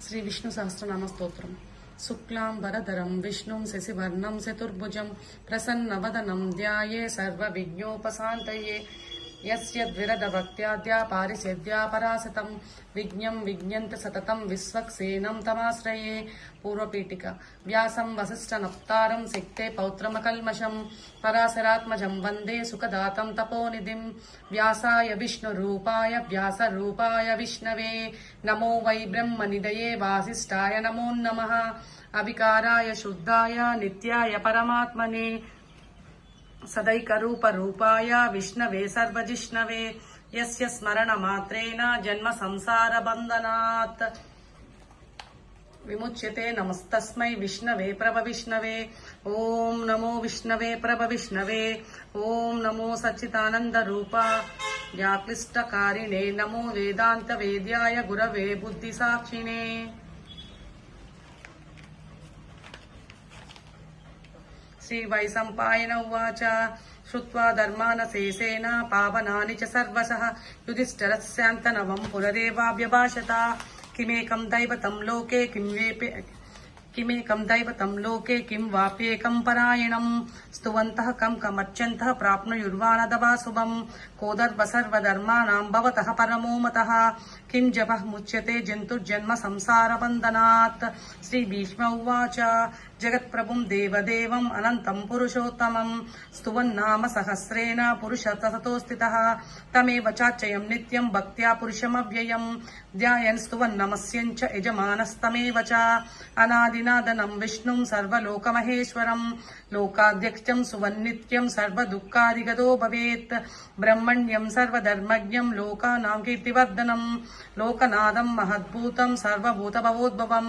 శ్రీ విష్ణు సహస్రనామ స్తోత్రం. శుక్లాంబరధరం విష్ణుం శశివర్ణం చతుర్భుజం ప్రసన్నవదనం ధ్యాయే సర్వవిఘ్నోపశాంతయే. యస్యద్విరద భక్త్యాద్యా పారిషద్యా పరాశతం విజ్ఞం విజ్ఞంత సతతం విశ్వక్సేనం తమాశ్రయే. పూర్వపీఠిక. వ్యాసం వసిష్ఠనప్తారం శక్తే పౌత్రమకల్మషం పరాశరాత్మజం వందే సుఖదాతం తపోనిధిం. వ్యాసాయ విష్ణురూపాయ వ్యాసరూపాయ విష్ణవే నమో వై బ్రహ్మనిధయే వాసిష్ఠాయ నమో నమః. అవికారాయ శుద్ధాయ నిత్యాయ పరమాత్మనే సదైకరూపరూపాయ విష్ణవే సర్వజిష్ణవే. యస్య స్మరణమాత్రేణ జన్మ సంసార బంధనాత్ విముచ్యతే. నమస్తస్మై విష్ణవే ప్రభ విష్ణవే. ఓం నమో విష్ణవే ప్రభ విష్ణవే. ఓం నమో సచ్చిదానంద రూపాయ క్లిష్టకారిణే. నమో వేదాంత వేద్యాయ గురవే బుద్ధి సాక్షిణే. శ్రీ వైశంపాయన ఉవాచ. శ్రుత్వా ధర్మానశేషేణ పావనాని చ సర్వశః యుధిష్ఠిరస్యాంతనవం పునరేవాభ్యభాషత. కిమేకం దైవతం లోకే కిం వాప్యేకం పరాయణం. స్తువంతః కం కమర్చంతః ప్రాప్నుయుర్వానదవా శుభం. కోదర్వ సర్వధర్మాణాం భవతః పరమో మతః. కిం జపః ముచ్యతే జంతుర్జన్మ సంసార బంధనాత్. శ్రీ భీష్మ ఉవాచ. జగత్ప్రభుం దేవదేవం అనంతం పురుషోత్తమం స్తువన్నామ సహస్రేణ పురుష తతో స్థితః. తమేవ చార్చయం నిత్యం భక్త్యా పురుషమవ్యయం ధ్యాయన్ స్తువన్నమస్యం చ యజమానస్తమేవ చ. అనాదినాదనం విష్ణుం సర్వలోకమహేశ్వరం లోకాధ్యక్షం సువన్నిత్యం సర్వదుఃఖాదిగతో భవేత్. బ్రహ్మణ్యం సర్వధర్మజ్ఞం లోకానాం కీర్తివర్ధనం లోకనాథం మహద్భూతం సర్వభూతభవోద్భవం.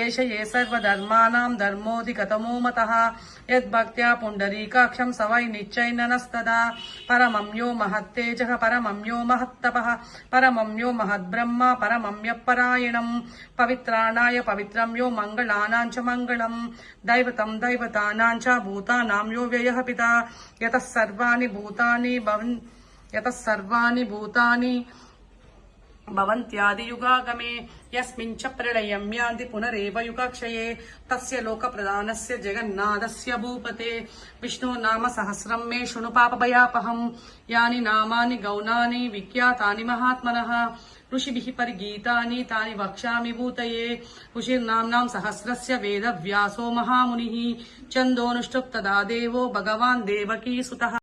ఏష ఏ సర్వధర్మాణాం ధర్మోధికతమో మతః. యద్భక్త్యా పుండరీకాక్షం స వై నిశ్చైననస్తదా. పరమం యో మహత్తేజః పరమం యో మహత్తపః పరమం యో మహద్బ్రహ్మ పరమమ్యపరాయణం. పవిత్రాణాయ పవిత్రం యో మంగళానాం చ మంగళం. దైవతం దైవతానాం చ భూతానాం యో వ్యయః పితా. యతః సర్వాణి భూతాని భవంత్యాదియుగాగమే. యస్మిన్ చ ప్రళయం యాంతి పునరేవ యుగక్షయే. తస్య లోకప్రధానస్య జగన్నాథస్య భూపతే. విష్ణు నామ సహస్రం మే శృణు పాపభయాపహం. యాని నామాని గౌణాని విఖ్యాతాని మహాత్మనః. ఋషిభిః పరిగీతాని తాని వక్ష్యామి భూతయే. ఋషిర్నామ్నాం సహస్రస్య వేదవ్యాసో మహామునిః. ఛందోనుష్ఠుప్ తదా దేవో భగవాన్ దేవకీ సుతః.